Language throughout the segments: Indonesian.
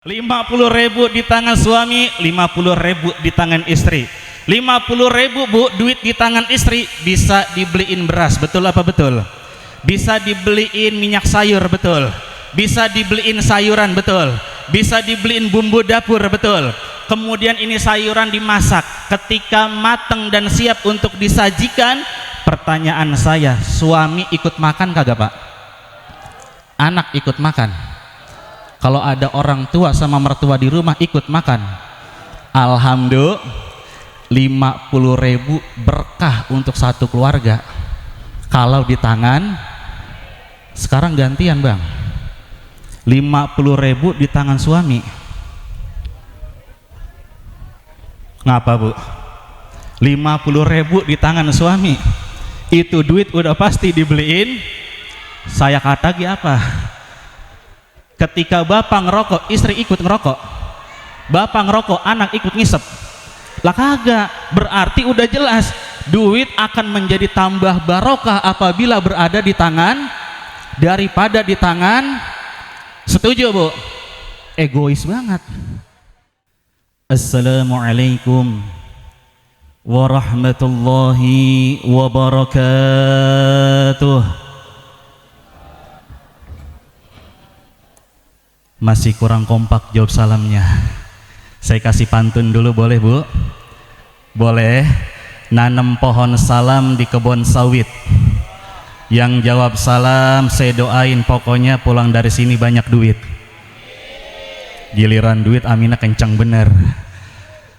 50.000 di tangan suami, 50.000 di tangan istri. 50.000 bu, duit di tangan istri bisa dibeliin beras, betul apa betul? Bisa dibeliin minyak sayur, betul? Bisa dibeliin sayuran, betul? Bisa dibeliin bumbu dapur, betul? Kemudian ini sayuran dimasak, ketika matang dan siap untuk disajikan, pertanyaan saya, suami ikut makan kagak pak? Anak ikut makan? Kalau ada orang tua sama mertua di rumah ikut makan, alhamdulillah, 50.000 berkah untuk satu keluarga. Kalau di tangan, sekarang gantian bang, 50.000 di tangan suami. Ngapa bu? 50.000 di tangan suami, itu duit udah pasti dibeliin. Saya kata apa? Ketika bapak ngerokok, istri ikut ngerokok. Bapak ngerokok, anak ikut ngisep. Lah kagak, berarti udah jelas duit akan menjadi tambah barokah apabila berada di tangan daripada di tangan. Setuju bu? Egois banget. Assalamualaikum warahmatullahi wabarakatuh. Masih kurang kompak jawab salamnya. Saya kasih pantun dulu boleh bu? Boleh. Nanam pohon salam di kebun sawit. Yang jawab salam saya doain pokoknya pulang dari sini banyak duit. Giliran duit aminah kencang bener.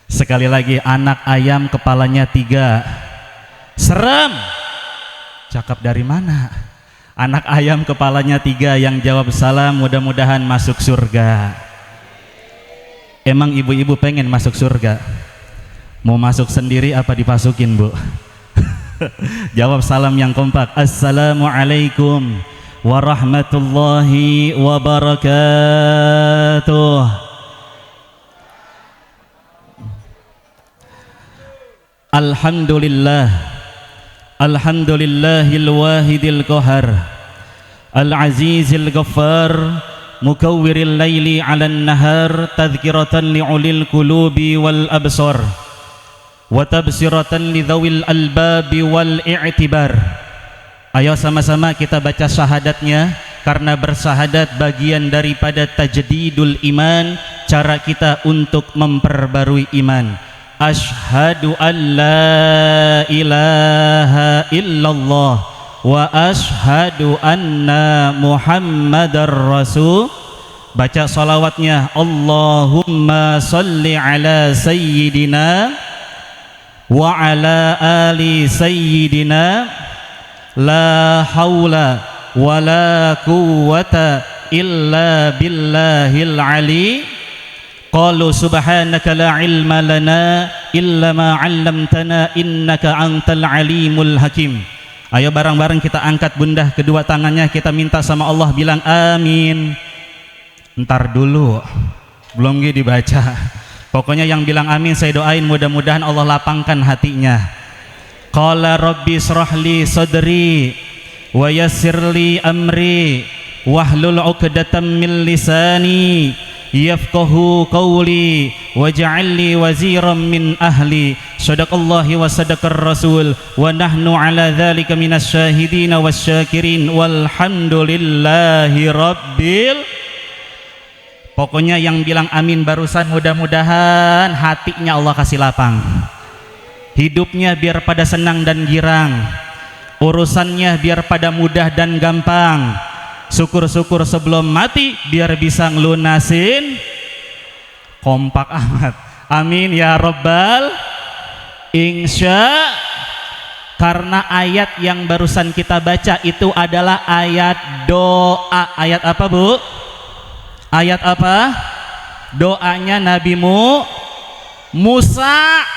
Sekali lagi, anak ayam kepalanya 3. Serem. Cakap dari mana? Anak ayam kepalanya 3, yang jawab salam mudah-mudahan masuk surga. Emang ibu-ibu pengen masuk surga? Mau masuk sendiri apa dipasukin bu? Jawab salam yang kompak. Assalamualaikum warahmatullahi wabarakatuh. Alhamdulillah, alhamdulillahil wahidil qahar, al-azizil ghaffar, mukawwiril laili 'alan nahar, tadhkiratan li'ulil qulubi wal absar wa tabsiratan lidzawil albabi wal i'tibar. Ayo sama-sama kita baca syahadatnya, karena bersahadat bagian daripada tajdidul iman, cara kita untuk memperbarui iman. Ashhadu an la ilaha illallah wa ashhadu anna muhammadar rasul. Baca salawatnya, Allahumma salli ala sayyidina wa ala ali sayyidina, la hawla wa la quwwata illa billahil ali. Qalu subhanaka la ilma lana illa ma 'allamtana innaka antal alimul hakim. Ayo bareng-bareng kita angkat bunda kedua tangannya, kita minta sama Allah, bilang amin. Ntar dulu, belum dibaca. Pokoknya yang bilang amin saya doain mudah-mudahan Allah lapangkan hatinya. Qala rabbi shrahli sadri wa yassirli amri wahlul 'uqdatam min lisani yafqahu qawli waj'alni waziran min ahli. Shadaqallahi wa sadaqar rasul wa nahnu ala dzalika minasy syahidin wasyakirin walhamdulillahi rabbil. Pokoknya yang bilang amin barusan mudah-mudahan hatinya Allah kasih lapang, hidupnya biar pada senang dan girang, urusannya biar pada mudah dan gampang, syukur-syukur sebelum mati biar bisa ngelunasin. Kompak amat, amin ya rabbal insya. Karena ayat yang barusan kita baca itu adalah ayat doa. Ayat apa bu? Ayat apa? Doanya Nabi Musa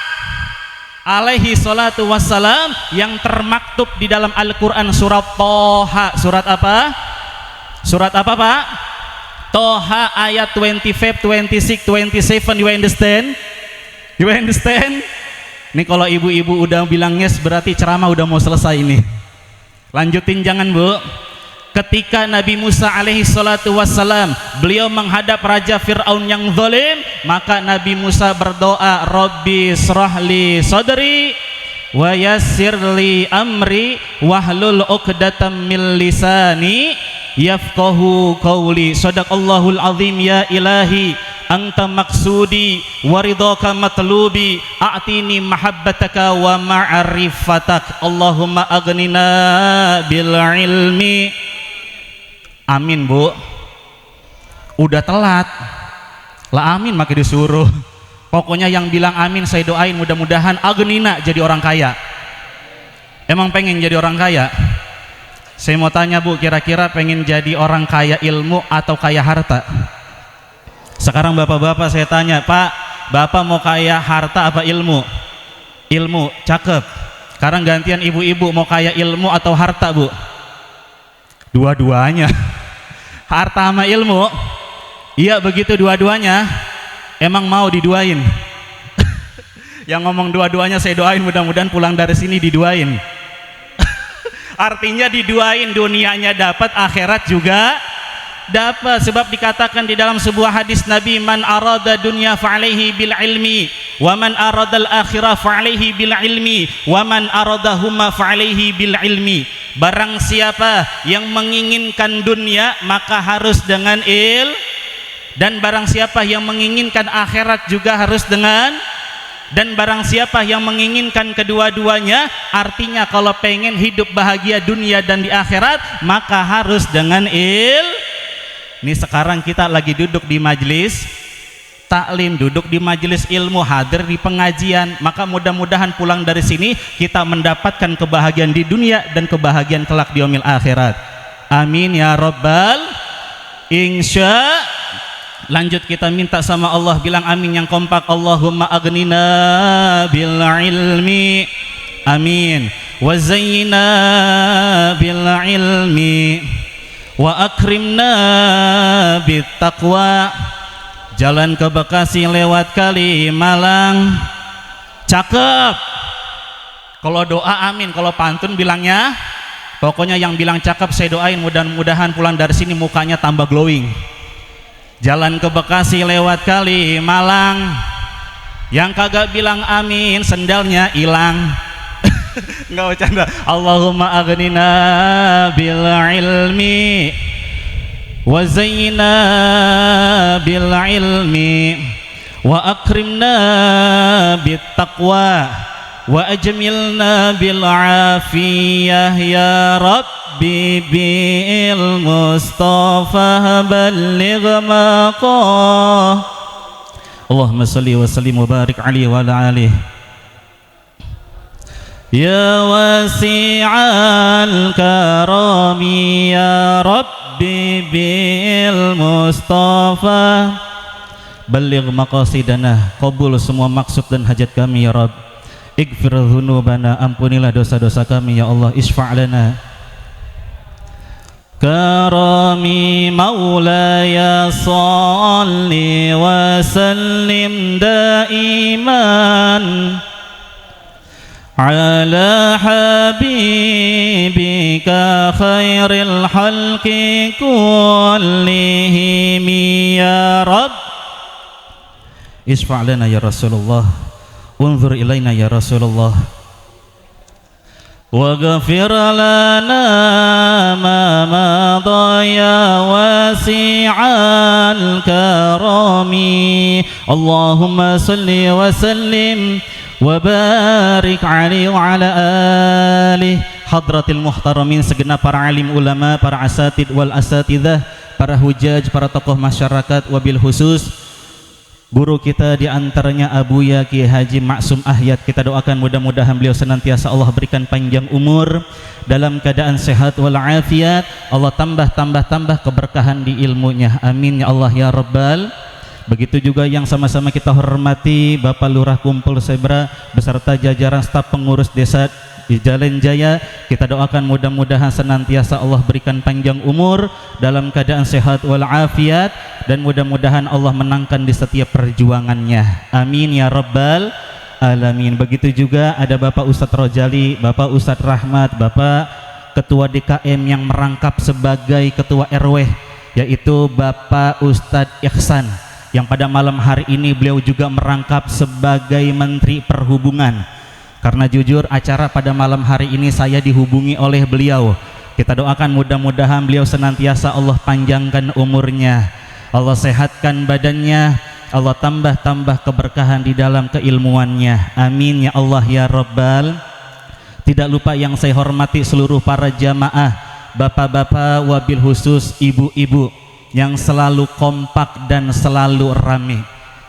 alaihi salatu wassalam, yang termaktub di dalam Al-Quran surat Toha. Surat apa? Surat apa pak? Toha ayat 25, 26, 27. You understand? You understand? Ini kalau ibu-ibu udah bilang yes berarti ceramah udah mau selesai ini. Lanjutin jangan bu. ketika Nabi Musa alaihi salatu wassalam beliau menghadap Raja Fir'aun yang zalim, maka Nabi Musa berdoa, Rabbi srahli sadri wa yassirli amri wahlul uqdatam min lisani yafqahu qawli. Shadaqallahul azim. Ya ilahi anta maksudi waridhaka matlubi a'tini mahabbataka wa ma'rifatak Allahumma aghnina bil ilmi. Amin Bu. Udah telat lah, amin makin disuruh. Pokoknya yang bilang amin saya doain mudah-mudahan aghnina jadi orang kaya. Emang pengen jadi orang kaya? Saya mau tanya Bu, kira-kira pengen jadi orang kaya ilmu atau kaya harta? Sekarang bapak-bapak saya tanya, Pak, bapak mau kaya harta apa ilmu? Ilmu, cakep. Sekarang gantian ibu-ibu, mau kaya ilmu atau harta Bu? Dua-duanya. Harta sama ilmu? Iya begitu, dua-duanya. Emang mau diduain? Yang ngomong dua-duanya saya doain mudah-mudahan pulang dari sini diduain. Artinya diduain, dunianya dapat, akhirat juga dapat. Sebab dikatakan di dalam sebuah hadis Nabi, man arada dunya fa'alaihi bil ilmi wa man aradal akhirah fa'alaihi bil ilmi wa man aradahuma fa'alaihi bil ilmi. Barang siapa yang menginginkan dunia maka harus dengan dan barang siapa yang menginginkan akhirat juga harus dengan, dan barang siapa yang menginginkan kedua-duanya, artinya kalau pengen hidup bahagia dunia dan di akhirat maka harus dengan Ini sekarang kita lagi duduk di majelis taklim, duduk di majelis ilmu, hadir di pengajian, maka mudah-mudahan pulang dari sini kita mendapatkan kebahagiaan di dunia dan kebahagiaan kelak di yaumil akhirat. Amin ya rabbal insya. Lanjut kita minta sama Allah, bilang amin yang kompak. Allahumma aghnina bil ilmi, amin, wa zayyina bil ilmi, wa akrimna bit taqwa. Jalan ke Bekasi lewat kali Malang, cakep. Kalau doa amin, kalau pantun bilangnya, pokoknya yang bilang cakep saya doain mudah-mudahan pulang dari sini mukanya tambah glowing. Jalan ke Bekasi lewat kali Malang, yang kagak bilang amin sendalnya hilang. Nggak bercanda. Allahumma aghnina bil ilmi wa zayyina bil ilmi wa akrimna bit taqwa wa ajmilna bil afiyah ya rabbi bil mustafa balligh maqah. Allahumma salli wa sallim wa barik alaihi wa ala alihi. Ya wasi'al karami ya rabbi bil mustafa balligh maqasidana. Qabul semua maksud dan hajat kami ya Rabb. Ighfir dhunubana, ampunilah dosa-dosa kami ya Allah. Isfa' lana karami maulaya salli wa sallim daiman ala habibika khairil halqi kullihim ya Rabb. Isfa' lana ya Rasulullah, unzur ilaina ya Rasulullah, waghfir lana ma madha ya wasi'al karami. Allahumma salli wa sallim wa barik alaihi wa ala alihi. Hadratil muhtaramin, segenap para alim ulama, para asatid wal asatidah, para hujaj, para tokoh masyarakat, wabil khusus guru kita diantaranya Abuya Kiai Haji Maksum Ahyad. Kita doakan mudah-mudahan beliau senantiasa Allah berikan panjang umur dalam keadaan sehat walafiat. Allah tambah keberkahan di ilmunya, amin ya Allah ya Rabbal. Begitu juga yang sama-sama kita hormati Bapak Lurah Kumpul Sebra beserta jajaran staf pengurus desa di Jalan Jaya. Kita doakan mudah-mudahan senantiasa Allah berikan panjang umur dalam keadaan sehat walafiat, dan mudah-mudahan Allah menangkan di setiap perjuangannya, amin ya Rabbal alamin. Begitu juga ada Bapak Ustadz Rojali, Bapak Ustadz Rahmat, Bapak ketua DKM yang merangkap sebagai ketua RW, yaitu Bapak Ustadz Ihsan, yang pada malam hari ini beliau juga merangkap sebagai Menteri Perhubungan. Karena jujur acara pada malam hari ini saya dihubungi oleh beliau. Kita doakan mudah-mudahan beliau senantiasa Allah panjangkan umurnya, Allah sehatkan badannya, Allah tambah keberkahan di dalam keilmuannya. Amin ya Allah ya Rabbal. Tidak lupa yang saya hormati seluruh para jamaah, bapak-bapak, wabil khusus ibu-ibu yang selalu kompak dan selalu rame.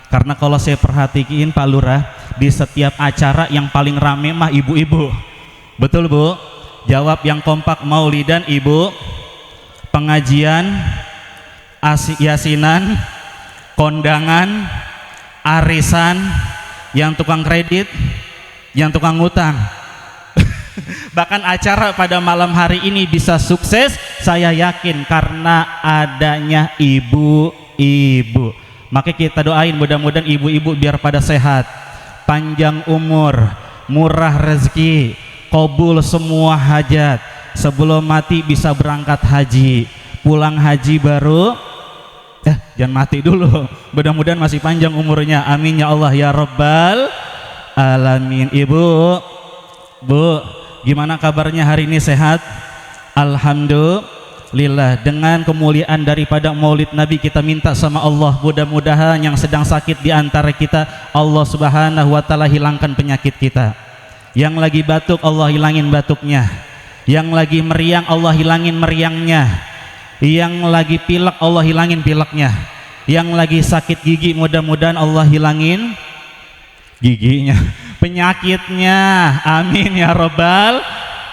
Karena kalau saya perhatiin Pak Lurah, di setiap acara yang paling rame mah ibu-ibu. Betul Bu? Jawab yang kompak. Maulidan ibu, pengajian, yasinan, kondangan, arisan, yang tukang kredit, yang tukang ngutang. Bahkan acara pada malam hari ini bisa sukses, saya yakin karena adanya ibu-ibu. Maka kita doain mudah-mudahan ibu-ibu biar pada sehat, panjang umur, murah rezeki, qabul semua hajat, sebelum mati bisa berangkat haji, pulang haji baru jangan mati dulu, mudah-mudahan masih panjang umurnya. Amin ya Allah ya Rabbal alamin. Ibu, Bu, gimana kabarnya hari ini, sehat? Alhamdulillah. Dengan kemuliaan daripada Maulid Nabi kita minta sama Allah, mudah-mudahan yang sedang sakit di antara kita Allah Subhanahu wa taala hilangkan penyakit kita. Yang lagi batuk Allah hilangin batuknya. Yang lagi meriang Allah hilangin meriangnya. Yang lagi pilek Allah hilangin pileknya. Yang lagi sakit gigi mudah-mudahan Allah hilangin giginya, penyakitnya. Amin ya Rabbal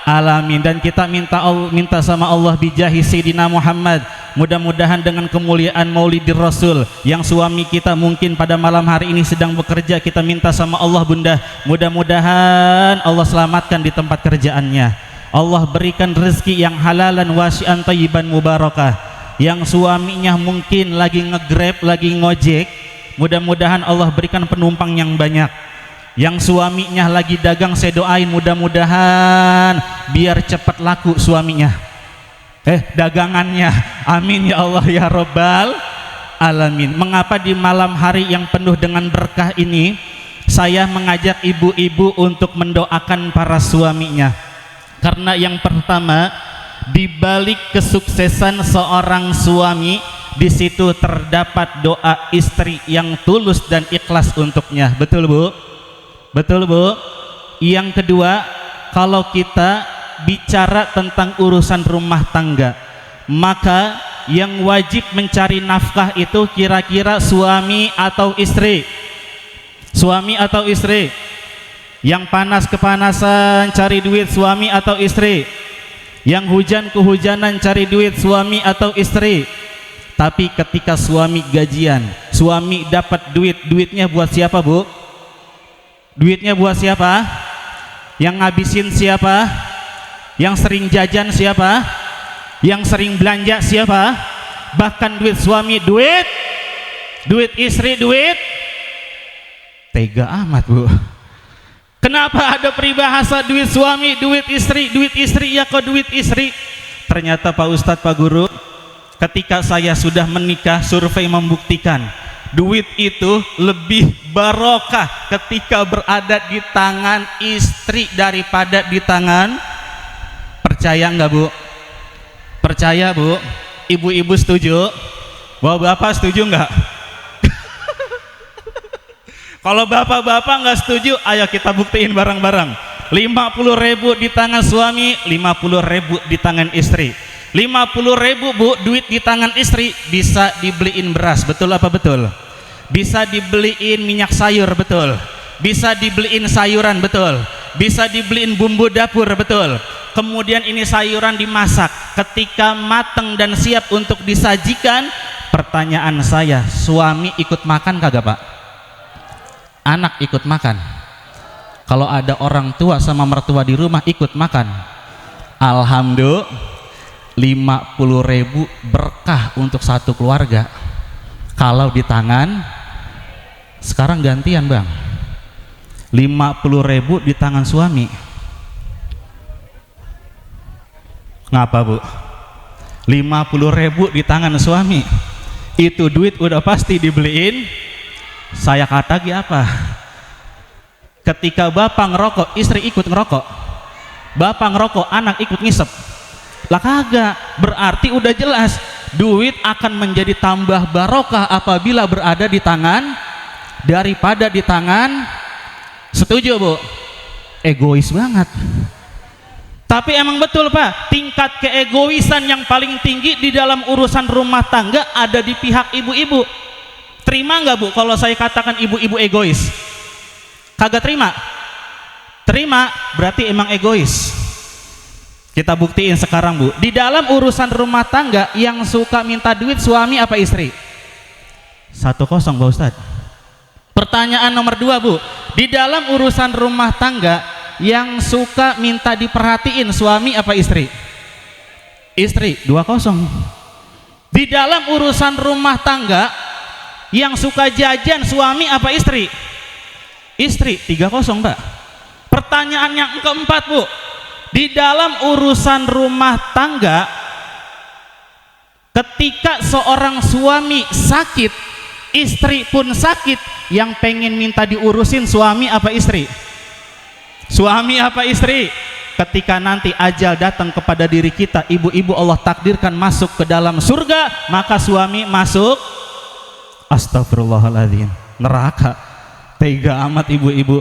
alamin. Dan kita minta sama Allah bijahi Sayyidina Muhammad, mudah-mudahan dengan kemuliaan Maulidir Rasul yang suami kita mungkin pada malam hari ini sedang bekerja, kita minta sama Allah Bunda, mudah-mudahan Allah selamatkan di tempat kerjaannya, Allah berikan rezeki yang halalan wasi'an thayyiban mubarakah. Yang suaminya mungkin lagi nge-grab, lagi ngojek, mudah-mudahan Allah berikan penumpang yang banyak. Yang suaminya lagi dagang, saya doain mudah-mudahan biar cepat laku suaminya, dagangannya. Amin ya Allah ya Rabbal alamin. Mengapa di malam hari yang penuh dengan berkah ini saya mengajak ibu-ibu untuk mendoakan para suaminya? Karena yang pertama, di balik kesuksesan seorang suami, di situ terdapat doa istri yang tulus dan ikhlas untuknya. Betul Bu? Betul Bu? Yang kedua, kalau kita bicara tentang urusan rumah tangga, maka yang wajib mencari nafkah itu kira-kira suami atau istri? Suami atau istri? Yang panas kepanasan cari duit suami atau istri? Yang hujan kehujanan cari duit suami atau istri? Tapi ketika suami gajian, suami dapat duit, duitnya buat siapa Bu? Duitnya buat siapa? Yang ngabisin siapa? Yang sering jajan siapa? Yang sering belanja siapa? Bahkan duit suami duit, duit istri duit. Tega amat Bu. Kenapa ada peribahasa duit suami, duit istri ya kok duit istri? Ternyata Pak Ustadz, Pak Guru, ketika saya sudah menikah, survei membuktikan duit itu lebih barokah ketika berada di tangan istri daripada di tangan. Percaya enggak Bu? Percaya Bu? Ibu-ibu setuju? Bapak setuju enggak? Kalau bapak-bapak nggak setuju, ayo kita buktiin bareng-bareng. 50.000 di tangan suami, 50.000 di tangan istri. 50.000 Bu, duit di tangan istri bisa dibeliin beras, betul apa betul? Bisa dibeliin minyak sayur, betul? Bisa dibeliin sayuran, betul? Bisa dibeliin bumbu dapur, betul? Kemudian ini sayuran dimasak, ketika matang dan siap untuk disajikan, pertanyaan saya, suami ikut makan kagak Pak? Anak ikut makan? Kalau ada orang tua sama mertua di rumah ikut makan, alhamdulillah, 50.000 berkah untuk satu keluarga. Kalau di tangan, sekarang gantian Bang, 50.000 di tangan suami, Ngapa bu? 50.000 di tangan suami, itu duit udah pasti dibeliin. Saya kata apa? Ketika bapak ngerokok, istri ikut ngerokok. Bapak ngerokok, anak ikut ngisep. Lah kagak, berarti udah jelas duit akan menjadi tambah barokah apabila berada di tangan daripada di tangan. Setuju bu? Egois banget. Tapi emang betul pak, tingkat keegoisan yang paling tinggi di dalam urusan rumah tangga ada di pihak ibu-ibu. Terima nggak bu kalau saya katakan ibu-ibu egois? Kagak terima? Terima, berarti emang egois. Kita buktiin sekarang bu, di dalam urusan rumah tangga yang suka minta duit suami apa istri? 1-0 Pak Ustadz. Pertanyaan nomor 2 bu, di dalam urusan rumah tangga yang suka minta diperhatiin suami apa istri? Istri. 2-0. Di dalam urusan rumah tangga yang suka jajan suami apa istri? Istri. 3-0 Mbak. Pertanyaan yang keempat bu, di dalam urusan rumah tangga ketika seorang suami sakit, istri pun sakit, yang pengen minta diurusin suami apa istri? Suami apa istri? Ketika nanti ajal datang kepada diri kita, ibu-ibu Allah takdirkan masuk ke dalam surga, maka suami masuk astagfirullahaladzim neraka. Tega amat ibu-ibu.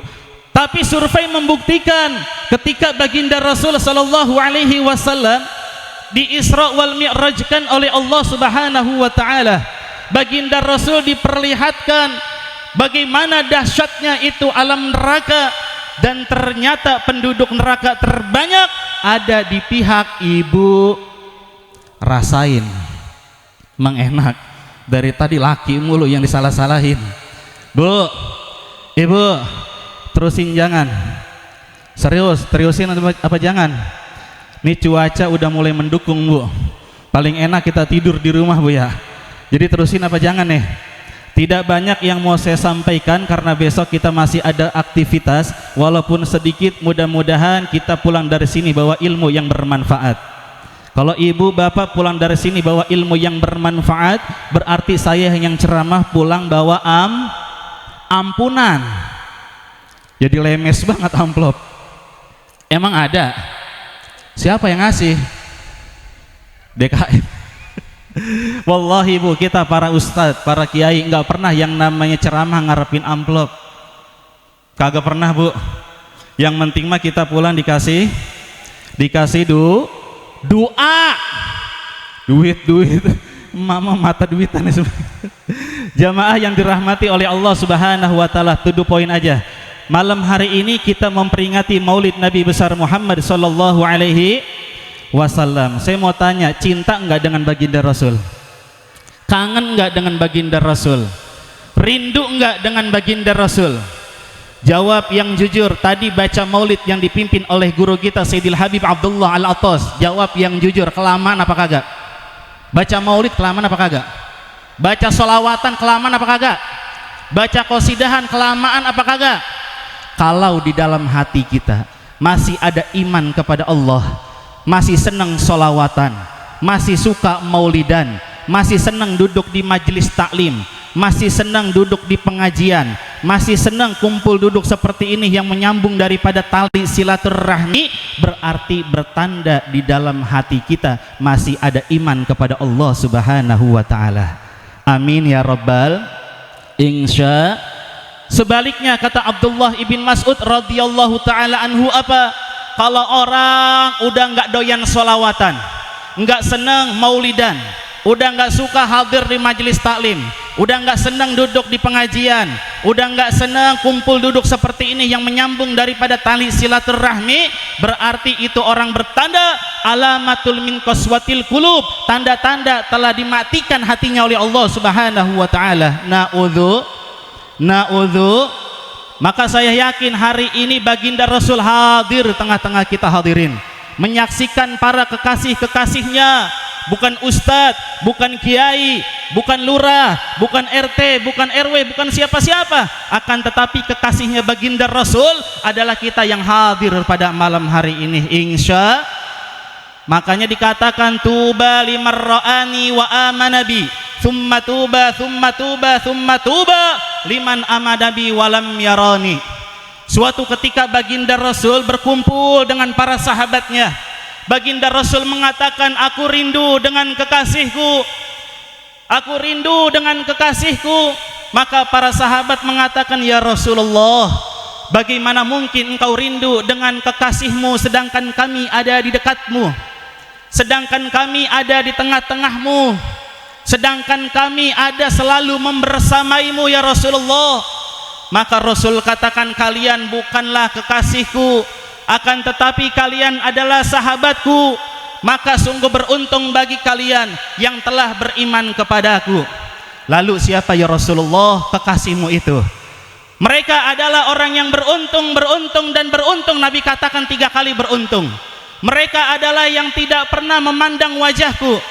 Tapi survei membuktikan ketika baginda Rasul sallallahu alaihi wasallam di Isra wal Mi'rajkan oleh Allah Subhanahu wa taala, baginda Rasul diperlihatkan bagaimana dahsyatnya itu alam neraka, dan ternyata penduduk neraka terbanyak ada di pihak ibu. Rasain mengenak, dari tadi laki mulu yang disalah-salahin. Bu, ibu, terusin jangan. Seriusin apa jangan? Nih cuaca udah mulai mendukung bu, paling enak kita tidur di rumah bu ya. Jadi terusin apa jangan nih? Tidak banyak yang mau saya sampaikan karena besok kita masih ada aktivitas, walaupun sedikit. Mudah-mudahan kita pulang dari sini bawa ilmu yang bermanfaat. Kalau ibu bapak pulang dari sini bawa ilmu yang bermanfaat, berarti saya yang ceramah pulang bawa ampunan. Jadi lemes banget amplop. Emang ada? Siapa yang ngasih? DKM. Wallahi bu, kita para ustadz, para kiai nggak pernah yang namanya ceramah ngarepin amplop. Kagak pernah bu. Yang penting mah kita pulang dikasih doa, duit. Mama mata duitan. Jamaah yang dirahmati oleh Allah Subhanahu wa taala, to the point aja. Malam hari ini kita memperingati Maulid Nabi besar Muhammad sallallahu alaihi wasallam. Saya mau tanya, cinta enggak dengan baginda Rasul? Kangen enggak dengan baginda Rasul? Rindu enggak dengan baginda Rasul? Jawab yang jujur. Tadi baca Maulid yang dipimpin oleh guru kita Sayyidil Habib Abdullah Al-Attas. Jawab yang jujur, kelamaan apa kagak? Baca Maulid kelamaan apa kagak? Baca solawatan kelamaan apa kagak? Baca qasidahan kelamaan apa kagak? Kalau di dalam hati kita masih ada iman kepada Allah, masih senang solawatan, masih suka maulidan, masih senang duduk di majelis taklim, masih senang duduk di pengajian, masih senang kumpul duduk seperti ini yang menyambung daripada tali silaturahmi, berarti bertanda di dalam hati kita masih ada iman kepada Allah Subhanahu wa taala. Amin ya rabbal insya. Sebaliknya kata Abdullah ibn Mas'ud radhiyallahu taala anhu apa? Kalau orang udah nggak doyan solawatan, nggak senang maulidan, udah nggak suka hadir di majelis taklim, udah nggak senang duduk di pengajian, udah nggak senang kumpul duduk seperti ini yang menyambung daripada tali silaturahmi, berarti itu orang bertanda alamatul min qaswatil qulub, tanda-tanda telah dimatikan hatinya oleh Allah Subhanahu wa taala. Na'udzu. Maka saya yakin hari ini baginda Rasul hadir tengah-tengah kita hadirin, menyaksikan para kekasih-kekasihnya, bukan ustadz, bukan kiai, bukan lurah, bukan RT, bukan RW, bukan siapa-siapa, akan tetapi kekasihnya baginda Rasul adalah kita yang hadir pada malam hari ini. Makanya dikatakan tuba liman ra'ani wa amana bi, thumma tuba thumma tuba thumma tuba liman amana bi wa lam yarani. Suatu ketika baginda Rasul berkumpul dengan para sahabatnya. Baginda Rasul mengatakan, aku rindu dengan kekasihku, aku rindu dengan kekasihku. Maka para sahabat mengatakan, ya Rasulullah, bagaimana mungkin engkau rindu dengan kekasihmu sedangkan kami ada di dekatmu, sedangkan kami ada di tengah-tengahmu, sedangkan kami ada selalu membersamaimu ya Rasulullah. Maka Rasul katakan, kalian bukanlah kekasihku, akan tetapi kalian adalah sahabatku. Maka sungguh beruntung bagi kalian yang telah beriman kepadaku. Lalu siapa ya Rasulullah kekasihmu itu? Mereka adalah orang yang beruntung, beruntung dan beruntung. Nabi katakan 3 kali beruntung. Mereka adalah yang tidak pernah memandang wajahku,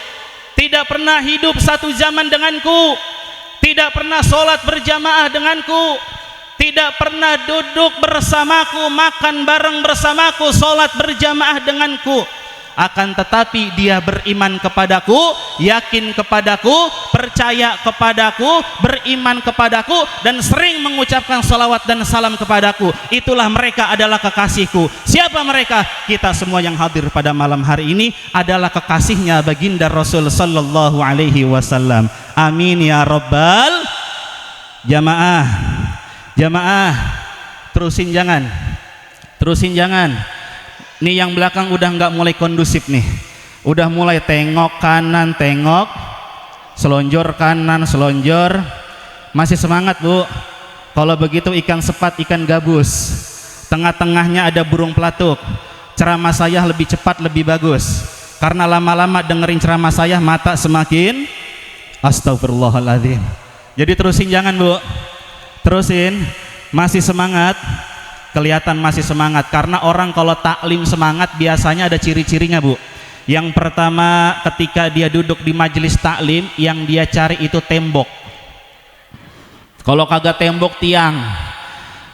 tidak pernah hidup satu zaman denganku, tidak pernah sholat berjamaah denganku, tidak pernah duduk bersamaku, makan bareng bersamaku, sholat berjamaah denganku. Akan tetapi dia beriman kepadaku, yakin kepadaku, percaya kepadaku, beriman kepadaku, dan sering mengucapkan salawat dan salam kepadaku. Itulah mereka adalah kekasihku. Siapa mereka? Kita semua yang hadir pada malam hari ini adalah kekasihnya baginda Rasul sallallahu alaihi wasallam. Amin ya rabbal jamaah. Jamaah, terusin jangan, terusin jangan. Nih yang belakang udah nggak mulai kondusif nih, udah mulai tengok kanan, tengok, selonjor kanan, selonjor. Masih semangat bu? Kalau begitu ikan sepat, ikan gabus, tengah-tengahnya ada burung pelatuk. Ceramah saya lebih cepat, lebih bagus, karena lama-lama dengerin ceramah saya mata semakin astagfirullahaladzim. Jadi terusin jangan bu, terusin. Masih semangat? Kelihatan masih semangat, karena orang kalau taklim semangat biasanya ada ciri-cirinya bu. Yang pertama, ketika dia duduk di majelis taklim, yang dia cari itu tembok. Kalau kagak tembok, tiang,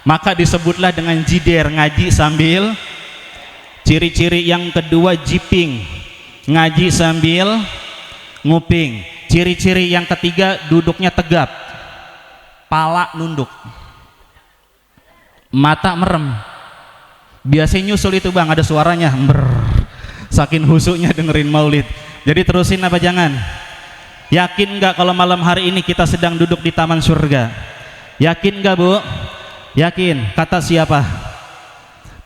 maka disebutlah dengan jider, ngaji sambil. Ciri-ciri yang kedua, jiping, ngaji sambil nguping. Ciri-ciri yang ketiga, duduknya tegap, pala nunduk, mata merem. Biasanya nyusul itu bang, ada suaranya saking husuknya dengerin maulid. Jadi terusin apa jangan? Yakin nggak kalau malam hari ini kita sedang duduk di taman surga? Yakin nggak bu? Yakin. Kata siapa?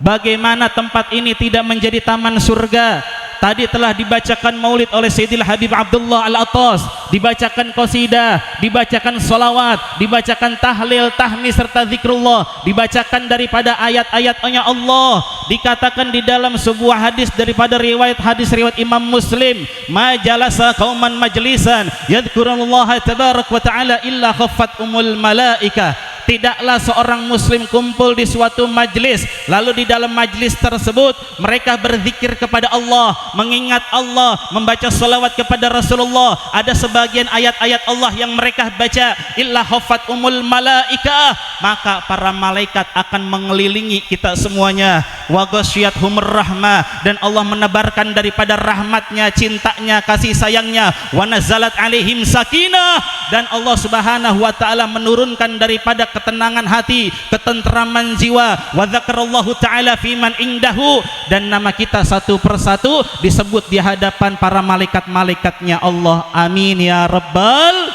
Bagaimana tempat ini tidak menjadi taman surga? Tadi telah dibacakan maulid oleh Sayyidil Habib Abdullah Al-Attas, dibacakan qasidah, dibacakan salawat, dibacakan tahlil, tahmid serta zikrullah, dibacakan daripada ayat-ayatnya Allah. Dikatakan di dalam sebuah hadis daripada hadis riwayat Imam Muslim, ma jalasa qauman majlisan yadhkurullaha tabarak wa ta'ala illa khaffat malaikah. Tidaklah seorang muslim kumpul di suatu majlis, lalu di dalam majlis tersebut mereka berzikir kepada Allah, mengingat Allah, membaca salawat kepada Rasulullah. Ada sebagian ayat-ayat Allah yang mereka baca, illa khaffat malaikah, maka para malaikat akan mengelilingi kita semuanya. Wa ghasyiyatuhumur rahmah, dan Allah menebarkan daripada rahmatnya, cintanya, kasih sayangnya. Wa nazalat alaihim sakinah, dan Allah subhanahu wa ta'ala menurunkan daripada ketenangan hati, ketentraman jiwa. Wa dzakarallahu ta'ala fiman indahu, dan nama kita satu persatu disebut di hadapan para malaikat-malaikatnya Allah. Amin ya rabbal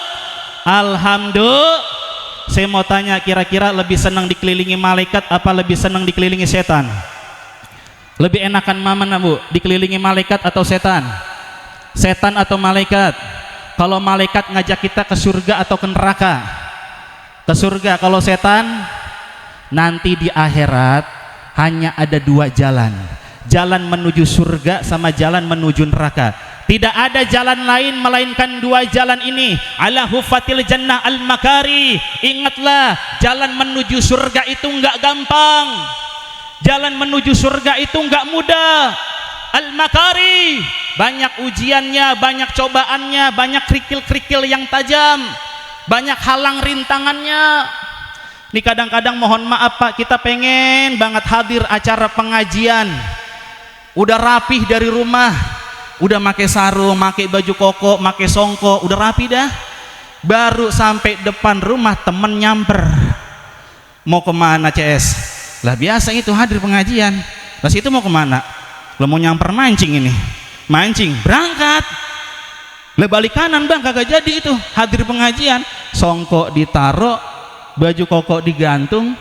alhamdulillah. Saya mau tanya, kira-kira lebih senang dikelilingi malaikat apa lebih senang dikelilingi setan? Lebih enakan mana bu? Dikelilingi malaikat atau setan? Setan atau malaikat? Kalau malaikat ngajak kita ke surga atau ke neraka? Ke surga. Kalau setan, nanti di akhirat hanya ada 2 jalan, jalan menuju surga sama jalan menuju neraka. Tidak ada jalan lain melainkan 2 jalan ini. Ala hufatil jannah al makari. Ingatlah, jalan menuju surga itu enggak gampang, jalan menuju surga itu enggak mudah. Al makari, banyak ujiannya, banyak cobaannya, banyak kerikil-kerikil yang tajam, banyak halang rintangannya. Ini kadang-kadang mohon maaf Pak, kita pengen banget hadir acara pengajian, udah rapih dari rumah, udah make sarung, make baju koko, make songko, udah rapi dah. Baru sampai depan rumah temen nyamper, mau kemana CS? Lah biasa itu hadir pengajian. Lah situ mau kemana? Lah mau nyamper mancing ini, mancing berangkat. Lah balik kanan bang, kagak jadi itu hadir pengajian. Songko ditaro, baju koko digantung,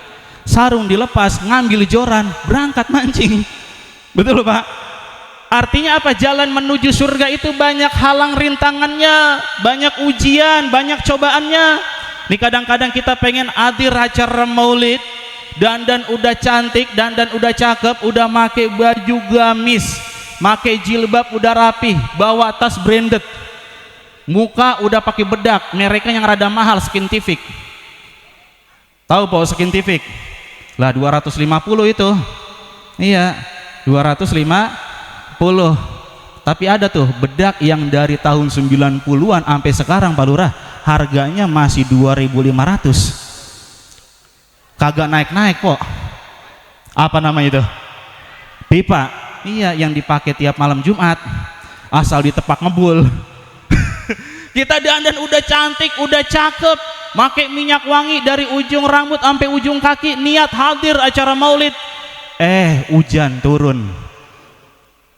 sarung dilepas, ngambil joran, berangkat mancing. Betul Pak? Artinya apa? Jalan menuju surga itu banyak halang rintangannya, banyak ujian, banyak cobaannya. Nih kadang-kadang kita pengen hadir acara maulid, dandan udah cantik, dandan udah cakep, udah make baju gamis, make jilbab udah rapi, bawa tas branded, muka udah pakai bedak, mereknya yang rada mahal, Skintific. Tahu Pak Skintific? Lah 250 itu. Iya, 250. Tapi ada tuh bedak yang dari tahun 90-an sampai sekarang Pak Lurah harganya masih 2.500. Kagak naik-naik kok. Apa namanya itu? Pipa. Iya, yang dipakai tiap malam Jumat. Asal ditepak ngebul. Kita dandan udah cantik, udah cakep, pakai minyak wangi dari ujung rambut sampai ujung kaki, niat hadir acara maulid. Hujan turun.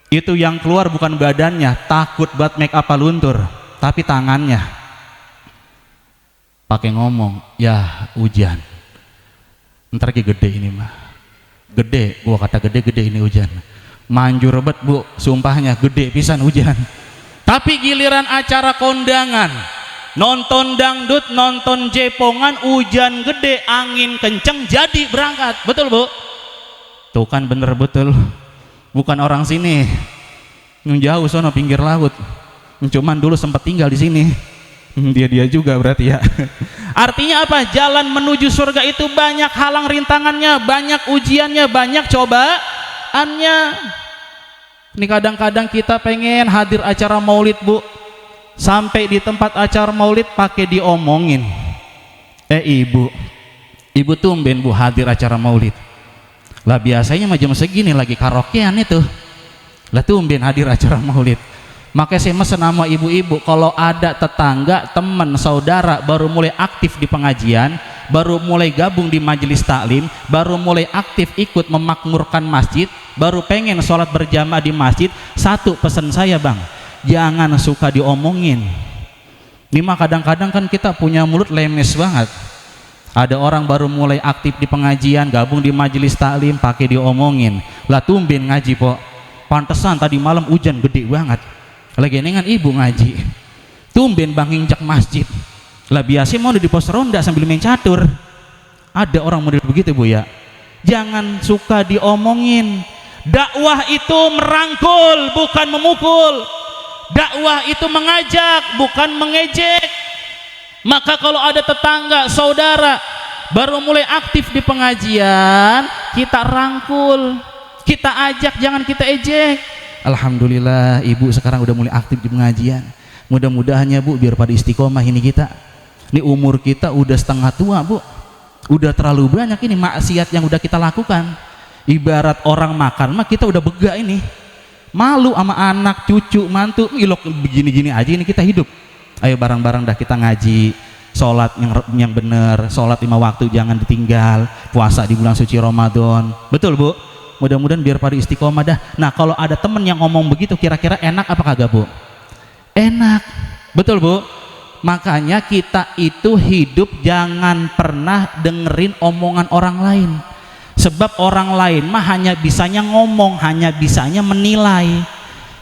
Itu yang keluar bukan badannya, takut buat make up luntur, tapi tangannya. Pakai ngomong, ya hujan. Ntar lagi gede ini mah. Gede, gua kata gede ini hujan. Manjur bet bu, sumpahnya gede pisan hujan. Tapi giliran acara kondangan, nonton dangdut, nonton jepongan, hujan gede, angin kenceng, jadi berangkat. Betul bu? Tuh kan bener betul. Bukan orang sini, yang jauh sono pinggir laut. Cuman dulu sempat tinggal di sini. Dia juga berarti ya. Artinya apa? Jalan menuju surga itu banyak halang rintangannya, banyak ujiannya, banyak cobaannya. Ini kadang-kadang kita pengen hadir acara maulid bu, sampai di tempat acara maulid pakai diomongin. Ibu tumben bu hadir acara maulid. Lah biasanya mah jam segini lagi karaokean itu. Lah tumben hadir acara maulid. Makanya saya mesen sama ibu-ibu, kalau ada tetangga, teman, saudara baru mulai aktif di pengajian, baru mulai gabung di majelis taklim, baru mulai aktif ikut memakmurkan masjid, baru pengen sholat berjamaah di masjid, satu pesan saya bang, jangan suka diomongin. Ini mah kadang-kadang kan kita punya mulut lemes banget. Ada orang baru mulai aktif di pengajian, gabung di majelis taklim, pakai diomongin. Lah tumben ngaji po, pantesan tadi malam hujan gede banget. Lagi dengan ibu ngaji, tumben bang injak masjid. Lah biasa mau di pos ronda sambil main catur. Ada orang model begitu bu ya. Jangan suka diomongin. Dakwah itu merangkul, bukan memukul. Dakwah itu mengajak, bukan mengejek. Maka kalau ada tetangga, saudara baru mulai aktif di pengajian, kita rangkul, kita ajak, jangan kita ejek. Alhamdulillah ibu sekarang udah mulai aktif di pengajian. Mudah-mudahannya bu biar pada istiqomah ini kita. Ini umur kita udah setengah tua bu, udah terlalu banyak ini maksiat yang udah kita lakukan. Ibarat orang makan mah kita udah bega ini, malu sama anak, cucu, mantu, ilok begini-gini aja ini kita hidup. Ayo bareng-bareng dah kita ngaji, sholat yang bener, sholat 5 waktu jangan ditinggal, puasa di bulan suci Ramadan. Betul bu? Mudah-mudahan biar pada istiqomah dah. Nah kalau ada temen yang ngomong begitu kira-kira enak apa kagak bu? Enak. Betul bu? Makanya kita itu hidup jangan pernah dengerin omongan orang lain. Sebab orang lain mah hanya bisanya ngomong, hanya bisanya menilai.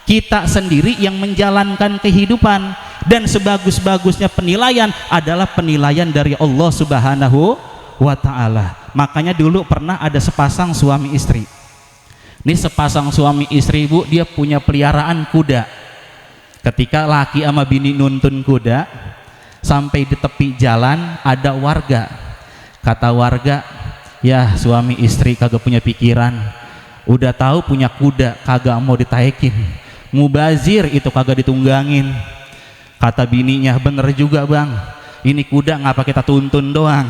Kita sendiri yang menjalankan kehidupan. Dan sebagus-bagusnya penilaian adalah penilaian dari Allah Subhanahu wa ta'ala. Makanya dulu pernah ada sepasang suami istri. Ini sepasang suami istri bu, dia punya peliharaan kuda. Ketika laki sama bini nuntun kuda, sampai di tepi jalan ada warga. Kata warga, ya suami istri kagak punya pikiran, udah tahu punya kuda kagak mau ditaekin, mubazir itu kagak ditunggangin. Kata bininya, bener juga bang, ini kuda ngapa kita tuntun doang.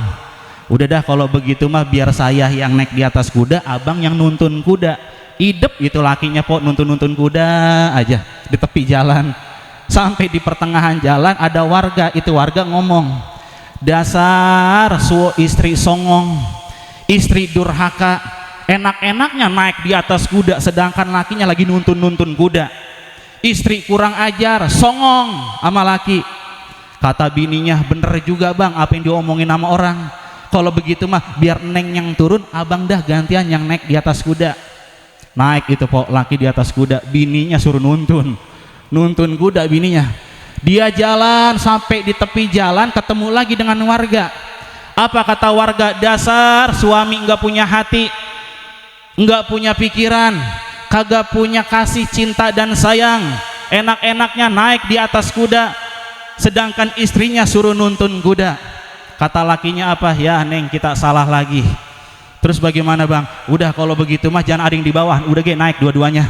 Udah dah kalau begitu mah biar saya yang naik di atas kuda, abang yang nuntun kuda. idep itu lakinya po, nuntun kuda aja di tepi jalan. Sampai di pertengahan jalan ada warga, itu warga ngomong, dasar istri songong, istri durhaka, enak-enaknya naik di atas kuda sedangkan lakinya lagi nuntun kuda. Istri kurang ajar, songong sama laki. Kata bininya, bener juga bang apa yang diomongin sama orang. Kalau begitu mah biar neng yang turun, abang dah gantian yang naik di atas kuda. Naik itu po, laki di atas kuda, bininya suruh nuntun kuda bininya. Dia jalan sampai di tepi jalan, ketemu lagi dengan warga. Apa kata warga? Dasar suami nggak punya hati, nggak punya pikiran, kagak punya kasih cinta dan sayang. Enak-enaknya naik di atas kuda sedangkan istrinya suruh nuntun kuda. Kata lakinya apa? Ya neng, kita salah lagi. Terus bagaimana bang? Udah kalau begitu mah jangan ada yang di bawah, udah naik dua-duanya.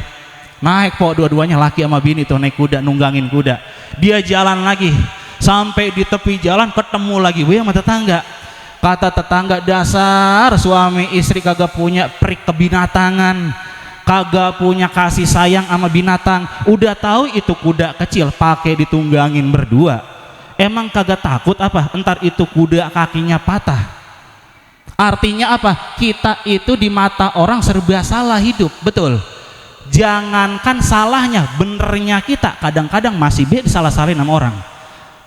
Naik po dua-duanya, laki sama bini tuh naik kuda, nunggangin kuda. Dia jalan lagi sampai di tepi jalan, ketemu lagi sama tetangga. Kata tetangga, dasar suami istri kagak punya prik kebinatangan, kagak punya kasih sayang sama binatang. Udah tahu itu kuda kecil pakai ditunggangin berdua, emang kagak takut apa entar itu kuda kakinya patah? Artinya apa? Kita itu di mata orang serba salah hidup, betul? Jangankan salahnya, benernya kita kadang-kadang masih disalah-salahin sama orang,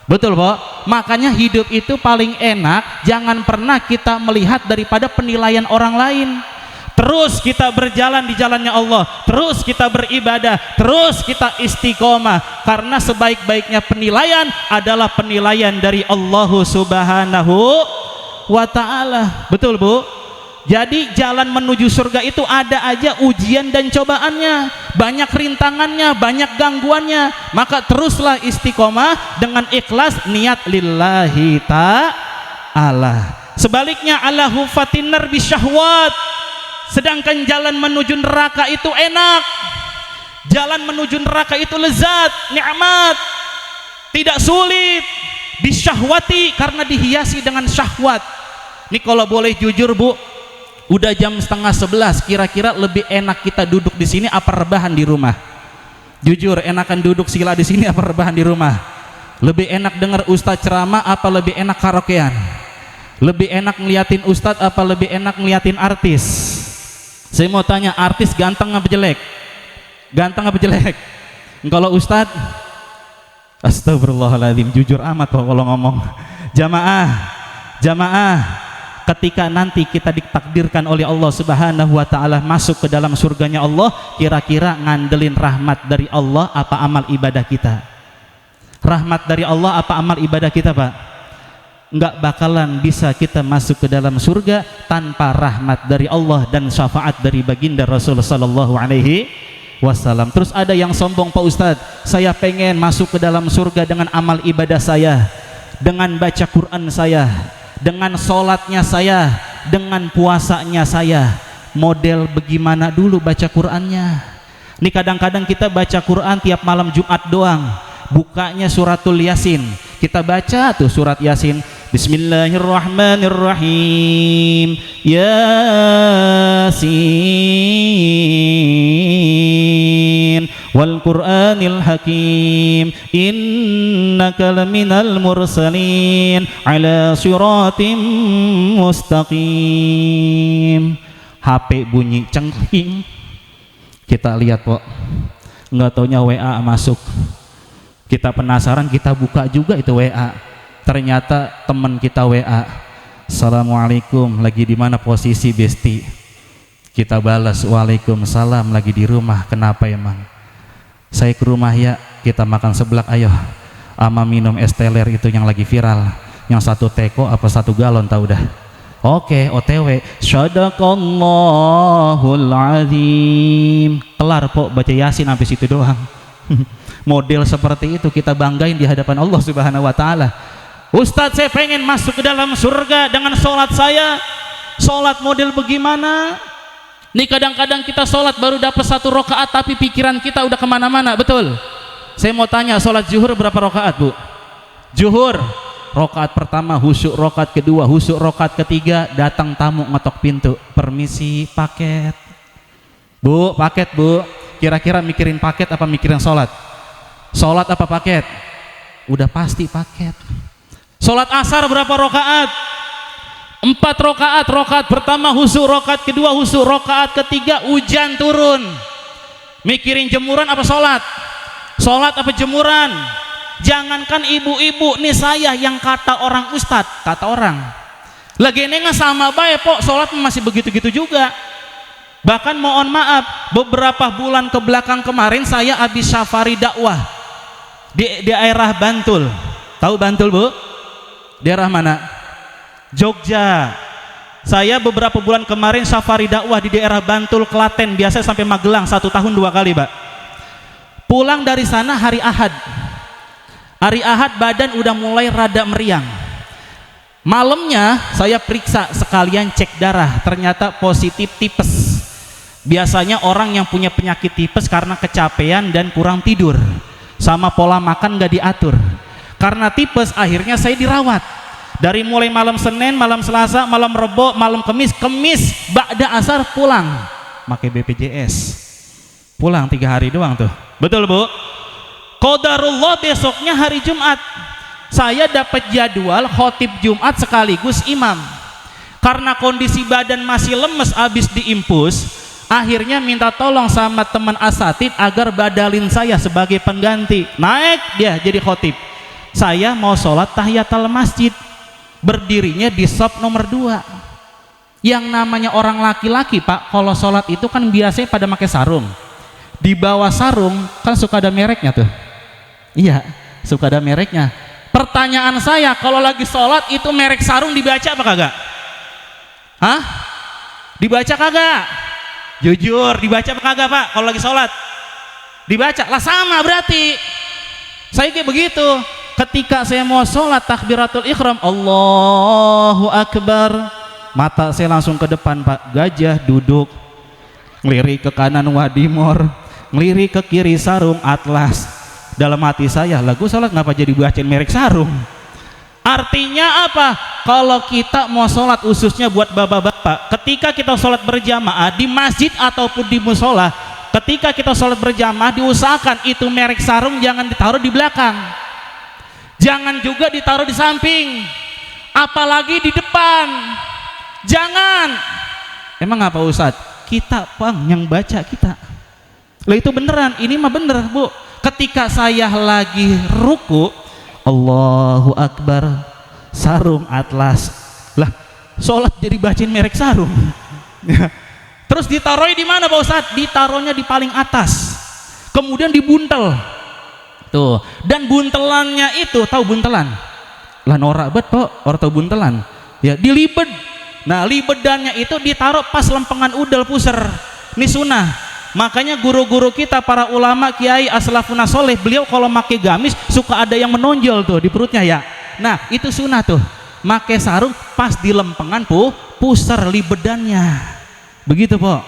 betul po? Makanya hidup itu paling enak jangan pernah kita melihat daripada penilaian orang lain. Terus kita berjalan di jalannya Allah, terus kita beribadah, terus kita istiqomah, karena sebaik-baiknya penilaian adalah penilaian dari Allah Subhanahu wa ta'ala. Betul bu? Jadi jalan menuju surga itu ada aja ujian dan cobaannya, banyak rintangannya, banyak gangguannya. Maka teruslah istiqomah dengan ikhlas niat lillahi ta'ala. Sebaliknya ala hufatin nar bisyahwat, sedangkan jalan menuju neraka itu enak, jalan menuju neraka itu lezat, nikmat, tidak sulit. Bisyahwati, karena dihiasi dengan syahwat. Ini kalau boleh jujur bu, udah jam 10:30, kira-kira lebih enak kita duduk di sini apa rebahan di rumah? Jujur, enakan duduk sila di sini apa rebahan di rumah? Lebih enak dengar ustadz ceramah apa lebih enak karaokean? Lebih enak ngeliatin ustadz apa lebih enak ngeliatin artis? Saya mau tanya, artis ganteng apa jelek? Ganteng apa jelek? Kalau ustadz, astagfirullahaladzim, jujur amat kalau ngomong. Jamaah, ketika nanti kita ditakdirkan oleh Allah Subhanahu wa ta'ala masuk ke dalam surganya Allah, kira-kira ngandelin rahmat dari Allah apa amal ibadah kita? Rahmat dari Allah apa amal ibadah kita pak? Enggak bakalan bisa kita masuk ke dalam surga tanpa rahmat dari Allah dan syafaat dari baginda Rasul sallallahu alaihi wasallam. Terus ada yang sombong, Pak Ustadz, saya pengen masuk ke dalam surga dengan amal ibadah saya, dengan baca Quran saya, dengan sholatnya saya, dengan puasanya saya. Model bagaimana dulu baca Qurannya? Ini kadang-kadang kita baca Quran tiap malam Jumat doang, bukanya suratul Yasin, kita baca tuh surat Yasin, Bismillahirrahmanirrahim, Yasin wal Qur'anil Hakim, innaka laminal mursalin ala siratim mustaqim. HP bunyi cengking, kita lihat kok, nggak taunya WA masuk, kita penasaran, kita buka juga itu WA, ternyata teman kita WA, Assalamualaikum, lagi di mana posisi besti? Kita balas, Waalaikumsalam, lagi di rumah. Kenapa emang? Saya ke rumah ya, kita makan seblak ayo, ama minum es teler itu yang lagi viral, yang 1 teko apa 1 galon tahu dah. Oke, OTW. Shadaqallahul azim. Kelar pok, baca Yasin sampai situ doang. Model seperti itu kita banggain di hadapan Allah Subhanahu wa ta'ala. Ustadz, saya pengen masuk ke dalam surga dengan sholat saya. Sholat model bagaimana? Nih kadang-kadang kita sholat baru dapat 1 rakaat tapi pikiran kita udah kemana-mana, betul? Saya mau tanya, sholat zuhur berapa rakaat bu? Zuhur rakaat pertama khusyuk, rakaat kedua khusyuk, rakaat ketiga datang tamu ngetok pintu, permisi paket. Bu, paket bu, kira-kira mikirin paket apa mikirin sholat? Sholat apa paket? Udah pasti paket. Sholat asar berapa rokaat? 4 rokaat. Rokaat pertama husu, rokaat kedua husu, rokaat ketiga hujan turun. Mikirin jemuran apa sholat? Sholat apa jemuran? Jangankan ibu-ibu, nih saya yang kata orang ustadz, kata orang lagi nengah sama baik pok, sholat masih begitu-gitu juga. Bahkan mohon maaf, beberapa bulan ke belakang kemarin saya habis safari dakwah di daerah Bantul. Tahu Bantul bu? Daerah mana? Jogja. Saya beberapa bulan kemarin safari dakwah di daerah Bantul, Klaten, biasa sampai Magelang 1 tahun 2 kali pak. Pulang dari sana hari Ahad. Hari Ahad badan udah mulai rada meriang. Malamnya saya periksa sekalian cek darah, ternyata positif tipes. Biasanya orang yang punya penyakit tipes karena kecapean dan kurang tidur, sama pola makan gak diatur. Karena tipes akhirnya saya dirawat. Dari mulai malam Senin, malam Selasa, malam Rebo, malam Kemis ba'da asar pulang, pakai BPJS. Pulang 3 hari doang tuh. Betul bu? Qadarullah besoknya hari Jumat. Saya dapat jadwal khotib Jumat sekaligus imam. Karena kondisi badan masih lemes abis diimpus, akhirnya minta tolong sama teman asatid agar badalin saya sebagai pengganti. Naik dia jadi khotib. Saya mau sholat tahiyatul masjid, berdirinya di shop nomor 2. Yang namanya orang laki-laki pak, kalau sholat itu kan biasanya pada pakai sarung. Di bawah sarung kan suka ada mereknya tuh. Iya, suka ada mereknya. Pertanyaan saya, kalau lagi sholat itu merek sarung dibaca apa kagak? Hah? Dibaca kagak? Jujur, dibaca apa kagak pak? Kalau lagi sholat dibaca lah, sama berarti. Saya kayak begitu. Ketika saya mau sholat takbiratul ihram, Allahu Akbar, mata saya langsung ke depan pak. Gajah duduk, ngelirik ke kanan wadimor, ngelirik ke kiri sarung atlas. Dalam hati saya, lagu sholat ngapa jadi bacain merek sarung? Artinya apa? Kalau kita mau sholat, khususnya buat bapak-bapak, ketika kita sholat berjamaah di masjid ataupun di musola, ketika kita sholat berjamaah diusahakan itu merek sarung jangan ditaruh di belakang, jangan juga ditaruh di samping, apalagi di depan. Jangan. Emang apa Ustadz? Kita bang yang baca kita. Lah itu beneran, ini mah bener bu. Ketika saya lagi ruku, Allahu Akbar, sarung atlas. Lah, sholat jadi bacain merek sarung. Terus ditaruh di mana Pak Ustadz? Ditaruhnya di paling atas. Kemudian dibuntel. Tuh, dan buntelannya itu, tahu buntelan? Lah norak bet Pak, orang tahu buntelan. Ya, dilibed. Nah, libedannya itu ditaruh pas lempengan udel puser. Ini sunnah. Makanya guru-guru kita, para ulama, kiai, aslafuna soleh, beliau kalau pakai gamis suka ada yang menonjol tuh di perutnya ya. Nah itu sunnah tuh, pakai sarung pas di lempengan pusar libedannya. Begitu po.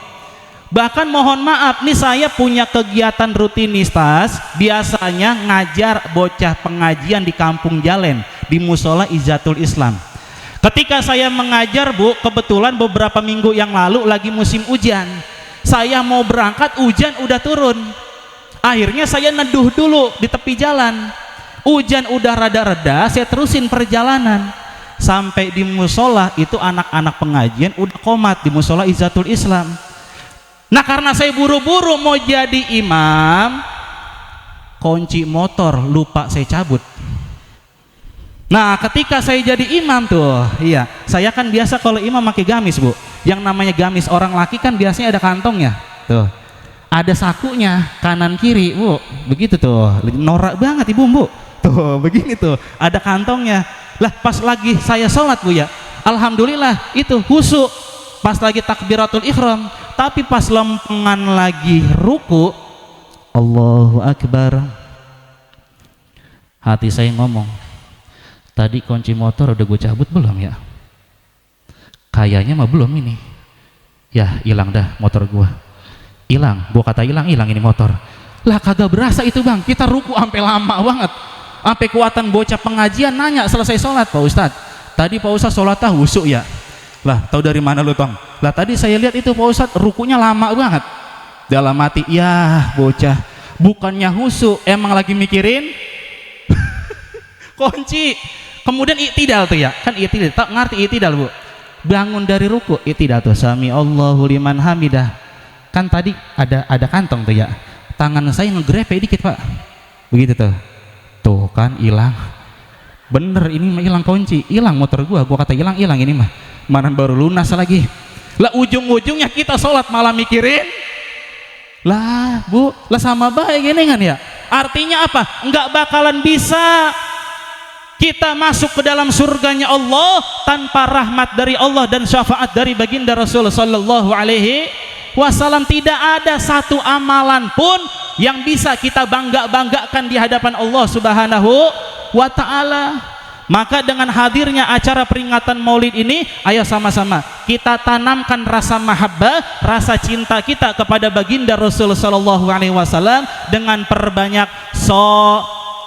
Bahkan mohon maaf nih, saya punya kegiatan rutinitas, biasanya ngajar bocah pengajian di kampung Jalen, di musola Izatul Islam. Ketika saya mengajar bu, kebetulan beberapa minggu yang lalu lagi musim hujan. Saya mau berangkat, hujan udah turun. Akhirnya saya neduh dulu di tepi jalan. Hujan udah rada-reda, saya terusin perjalanan. Sampai di musola itu anak-anak pengajian udah komat di musola Izatul Islam. Nah karena saya buru-buru mau jadi imam, kunci motor lupa saya cabut. Nah ketika saya jadi imam tuh, iya, saya kan biasa kalau imam pakai gamis bu. Yang namanya gamis orang laki kan biasanya ada kantongnya tuh, ada sakunya kanan kiri bu, begitu tuh, norak banget ibu bu, tuh begini tuh, ada kantongnya. Lah pas lagi saya sholat bu ya, alhamdulillah itu khusyuk pas lagi takbiratul ihram, tapi pas lempengan lagi ruku, Allahu Akbar, hati saya ngomong, tadi kunci motor udah gue cabut belum ya? Kayaknya mah belum ini. Ya hilang dah motor gua. Hilang, gua kata hilang ini motor. Lah kagak berasa itu bang, kita ruku sampai lama banget. Sampai kuatan bocah pengajian nanya selesai sholat, Pak Ustadz, tadi Pak Ustadz sholat khusyuk ya? Lah tahu dari mana lu bang? Lah tadi saya lihat itu Pak Ustadz rukunya lama banget. dalam hati, ya bocah bukannya husu, emang lagi mikirin kunci. Kemudian i'tidal tuh ya, kan i'tidal, tak ngerti i'tidal bu, bangun dari ruku i'tidal tuh, sami Allahu liman hamidah. Kan tadi ada kantong tuh ya, tangan saya ngegrepe dikit pak, begitu tuh kan hilang, bener ini mah hilang kunci, hilang motor gua kata hilang ini mah, mana baru lunas lagi. Lah ujung-ujungnya kita sholat malah mikirin, lah bu, lah sama baik ini kan ya, artinya apa? Enggak bakalan bisa kita masuk ke dalam surganya Allah tanpa rahmat dari Allah dan syafaat dari baginda Rasul sallallahu alaihi wasallam. Tidak ada satu amalan pun yang bisa kita banggakan di hadapan Allah Subhanahu wa taala. Maka dengan hadirnya acara peringatan Maulid ini, ayo sama-sama kita tanamkan rasa mahabbah, rasa cinta kita kepada baginda Rasul sallallahu alaihi wasallam dengan perbanyak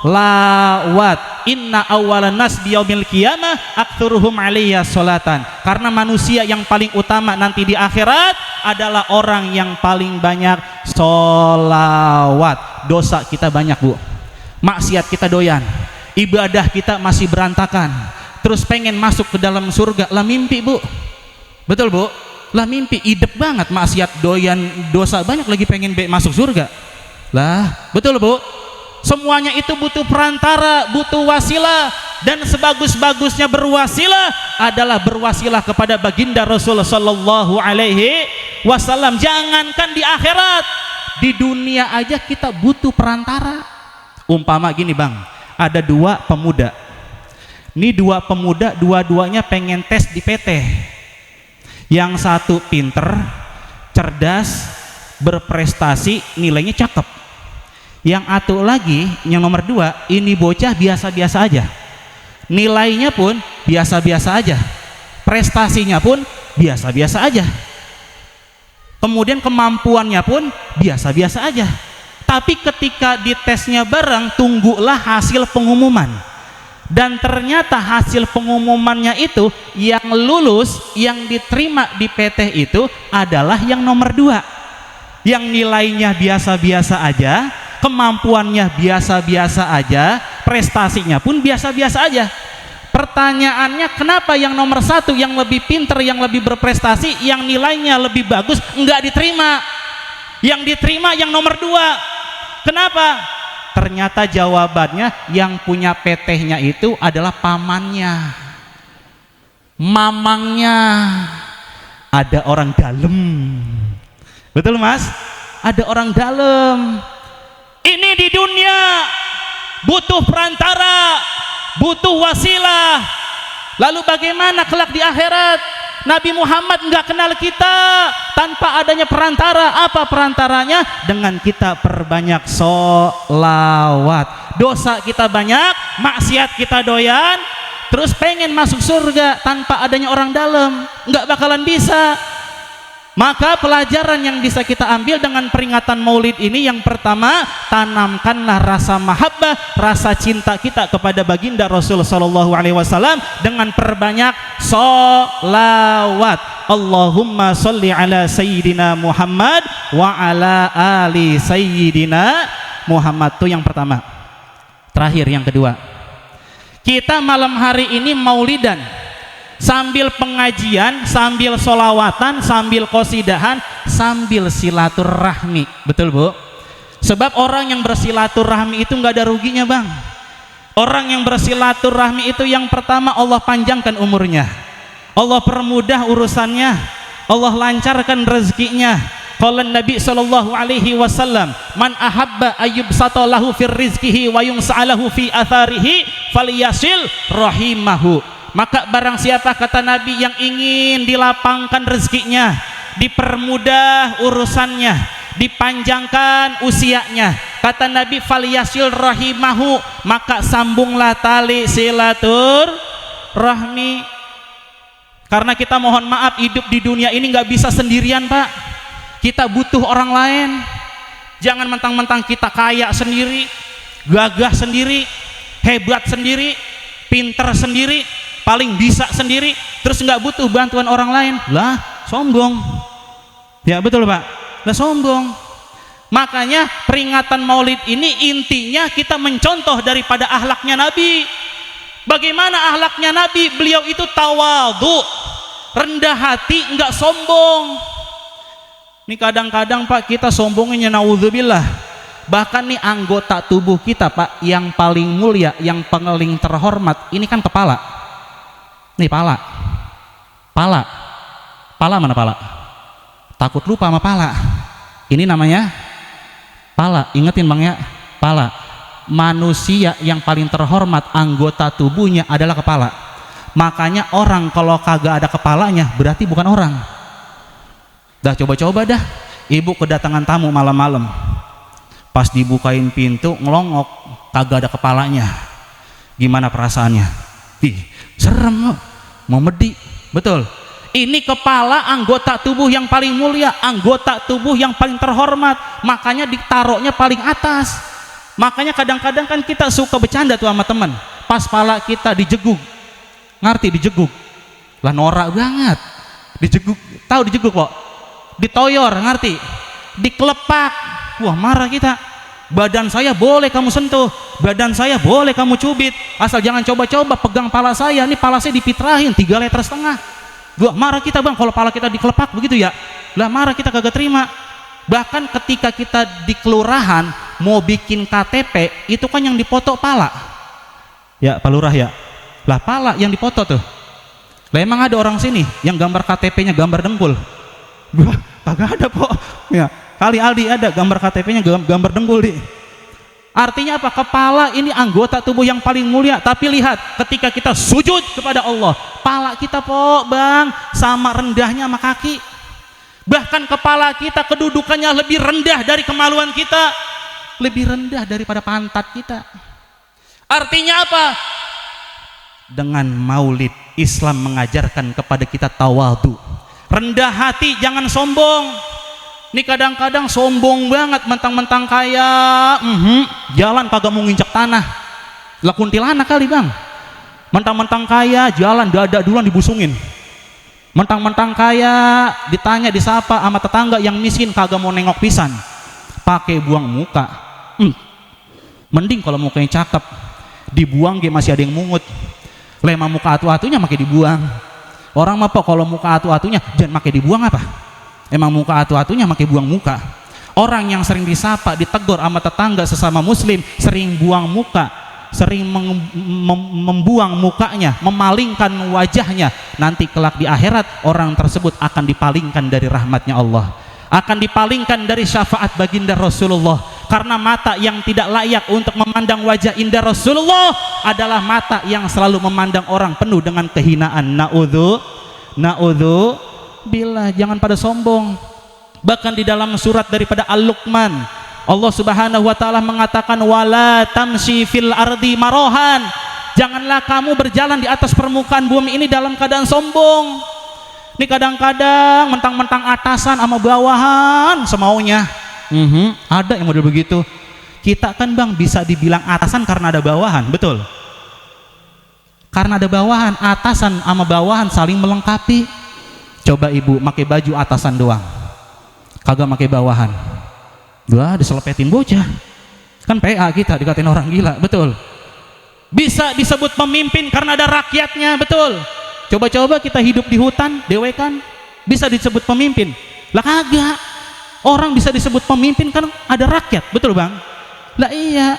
sholawat. Inna awalan nas biyaumil qiyamah aktsuruhum alaiya sholatan. Karena manusia yang paling utama nanti di akhirat adalah orang yang paling banyak sholawat. Dosa kita banyak bu, maksiat kita doyan, ibadah kita masih berantakan, terus pengen masuk ke dalam surga, lah mimpi bu, betul bu, lah mimpi, idep banget, maksiat doyan, dosa banyak, lagi pengen masuk surga, lah betul bu. Semuanya itu butuh perantara, butuh wasilah, dan sebagus-bagusnya berwasilah adalah berwasilah kepada baginda Rasul sallallahu alaihi wasallam. Jangankan di akhirat, di dunia aja kita butuh perantara. Umpama gini bang, ada dua pemuda, ini dua pemuda dua-duanya pengen tes di PT. Yang satu pinter, cerdas, berprestasi, nilainya cakep. Yang satu lagi, yang nomor dua, ini bocah biasa-biasa aja, nilainya pun biasa-biasa aja, prestasinya pun biasa-biasa aja, kemudian kemampuannya pun biasa-biasa aja. Tapi ketika ditesnya bareng, tunggulah hasil pengumuman. Dan ternyata hasil pengumumannya itu yang lulus, yang diterima di PT itu adalah yang nomor dua, yang nilainya biasa-biasa aja, kemampuannya biasa-biasa aja, prestasinya pun biasa-biasa aja. Pertanyaannya, kenapa yang nomor satu, yang lebih pinter, yang lebih berprestasi, yang nilainya lebih bagus enggak diterima? Yang diterima yang nomor dua. Kenapa? Ternyata jawabannya yang punya PT-nya itu adalah pamannya, mamangnya, ada orang dalam. Betul mas? Ada orang dalam. Ini di dunia butuh perantara, butuh wasilah. Lalu bagaimana kelak di akhirat? Nabi Muhammad enggak kenal kita tanpa adanya perantara. Apa perantaranya? Dengan kita perbanyak sholawat. Dosa kita banyak, maksiat kita doyan, terus pengen masuk surga tanpa adanya orang dalam, enggak bakalan bisa. Maka pelajaran yang bisa kita ambil dengan peringatan Maulid ini, yang pertama, tanamkanlah rasa mahabbah, rasa cinta kita kepada baginda Rasul sallallahu alaihi wasallam dengan perbanyak sholawat. Allahumma sholli ala sayyidina Muhammad wa ala ali sayyidina Muhammad. Itu yang pertama. Terakhir yang kedua, kita malam hari ini maulidan, sambil pengajian, sambil solawatan, sambil qosidahan, sambil silaturahmi. Betul bu? Sebab orang yang bersilaturahmi itu nggak ada ruginya bang. Orang yang bersilaturahmi itu yang pertama, Allah panjangkan umurnya, Allah permudah urusannya, Allah lancarkan rezekinya. Qala Nabi sallallahu alaihi wasallam, man ahabba ayyubsatalahu fir rizqihi wa yungsa'alahu fi atharihi falyasil rahimahu. Maka barang siapa, kata Nabi, yang ingin dilapangkan rezekinya, dipermudah urusannya, dipanjangkan usianya, kata Nabi, falyasil rahimahu, maka sambunglah tali silaturahmi. Karena kita mohon maaf, hidup di dunia ini nggak bisa sendirian pak, kita butuh orang lain. Jangan mentang-mentang kita kaya sendiri, gagah sendiri, hebat sendiri, pinter sendiri, paling bisa sendiri, terus nggak butuh bantuan orang lain, lah sombong. Ya betul pak, lah sombong. Makanya peringatan Maulid ini intinya kita mencontoh daripada akhlaknya Nabi. Bagaimana akhlaknya Nabi? Beliau itu tawadhu, rendah hati, enggak sombong. Ini kadang-kadang Pak kita sombongnya, naudzubillah. Bahkan nih anggota tubuh kita Pak yang paling mulia, yang paling terhormat, ini kan kepala. Nih pala. Pala mana pala? Takut lupa sama pala. Ini namanya pala. Ingetin Bang ya, pala. Manusia yang paling terhormat anggota tubuhnya adalah kepala. Makanya orang kalau kagak ada kepalanya berarti bukan orang. Dah coba-coba dah, ibu kedatangan tamu malam-malam, pas dibukain pintu ngelongok kagak ada kepalanya, gimana perasaannya? Ih, serem loh, mau medi. Betul, ini kepala anggota tubuh yang paling mulia, anggota tubuh yang paling terhormat, makanya ditaruhnya paling atas. Makanya kadang-kadang kan kita suka bercanda tuh sama teman, pas pala kita dijeguk, ngerti dijeguk lah, norak banget dijeguk, tahu dijeguk kok, ditoyor, ngerti, dikelepak, wah marah kita. Badan saya boleh kamu sentuh, badan saya boleh kamu cubit, asal jangan coba-coba pegang pala saya. Ini pala saya dipitrahin 3,5 liter. Wah marah kita Bang kalau pala kita dikelepak begitu ya, lah marah kita kagak terima. Bahkan ketika kita di kelurahan mau bikin KTP, itu kan yang dipoto pala ya, Pak Lurah ya, lah pala yang dipoto tuh. Lah emang ada orang sini yang gambar KTP-nya gambar dengkul? Wah, kagak ada Pok ya, kali Aldi ada gambar KTP-nya gambar dengkul di. Artinya apa? Kepala ini anggota tubuh yang paling mulia. Tapi lihat ketika kita sujud kepada Allah, pala kita Pok Bang sama rendahnya sama kaki. Bahkan kepala kita kedudukannya lebih rendah dari kemaluan kita, lebih rendah daripada pantat kita. Artinya apa? Dengan Maulid Islam mengajarkan kepada kita tawadhu, rendah hati, jangan sombong. Ini kadang-kadang sombong banget, mentang-mentang kaya, jalan kagak mau nginjak tanah. Lah kuntilanak kali Bang. Mentang-mentang kaya, jalan dada duluan dibusungin. Mentang-mentang kaya, ditanya disapa sama tetangga yang miskin kagak mau nengok pisan, pakai buang muka. Mending kalau mukanya cakep dibuang ge masih ada yang mungut. Lemah muka atu-atunya makai dibuang. Orang mah Pak kalau muka atu-atunya jangan makai dibuang apa? Emang muka atu-atunya makai buang muka. Orang yang sering disapa, ditegur sama tetangga sesama muslim, sering buang muka, sering membuang mukanya, memalingkan wajahnya, nanti kelak di akhirat orang tersebut akan dipalingkan dari rahmatnya Allah, akan dipalingkan dari syafaat baginda Rasulullah. Karena mata yang tidak layak untuk memandang wajah indah Rasulullah adalah mata yang selalu memandang orang penuh dengan kehinaan. Na'udzu billah. Jangan pada sombong. Bahkan di dalam surat daripada Al-Luqman, Allah Subhanahu wa taala mengatakan wala tamshi fil ardi marohan. Janganlah kamu berjalan di atas permukaan bumi ini dalam keadaan sombong. Ini kadang-kadang mentang-mentang atasan sama bawahan semaunya. Ada yang model begitu. Kita kan Bang bisa dibilang atasan karena ada bawahan, betul? Karena ada bawahan, atasan sama bawahan saling melengkapi. Coba ibu pakai baju atasan doang, kagak pakai bawahan, wah diselepetin bocah. Kan PA kita dikatain orang gila, betul? Bisa disebut pemimpin karena ada rakyatnya, betul? Coba-coba kita hidup di hutan, dewekan, bisa disebut pemimpin? Lah kagak. Orang bisa disebut pemimpin kan ada rakyat, betul Bang? Lah iya.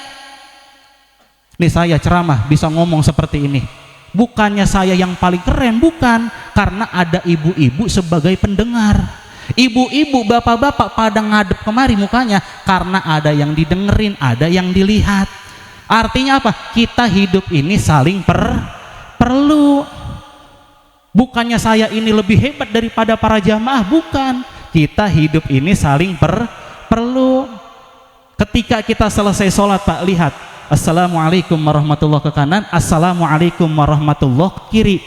Nih saya ceramah bisa ngomong seperti ini, bukannya saya yang paling keren, bukan, karena ada ibu-ibu sebagai pendengar. Ibu-ibu, bapak-bapak pada ngadep kemari mukanya karena ada yang didengerin, ada yang dilihat. Artinya apa? Kita hidup ini saling perlu. Bukannya saya ini lebih hebat daripada para jamaah, bukan. Kita hidup ini saling perlu. Ketika kita selesai sholat Pak, lihat, assalamualaikum warahmatullahi ke kanan, assalamualaikum warahmatullahi ke kiri.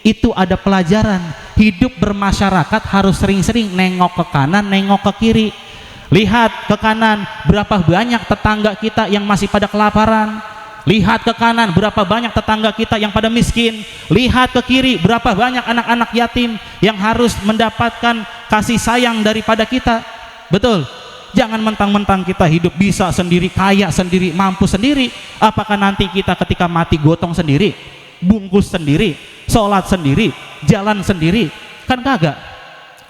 Itu ada pelajaran. Hidup bermasyarakat harus sering-sering nengok ke kanan, nengok ke kiri. Lihat ke kanan, berapa banyak tetangga kita yang masih pada kelaparan. Lihat ke kanan, berapa banyak tetangga kita yang pada miskin. Lihat ke kiri, berapa banyak anak-anak yatim yang harus mendapatkan kasih sayang daripada kita. Betul? Jangan mentang-mentang kita hidup bisa sendiri, kaya sendiri, mampu sendiri. Apakah nanti kita ketika mati gotong sendiri, bungkus sendiri, sholat sendiri, jalan sendiri? Kan kagak.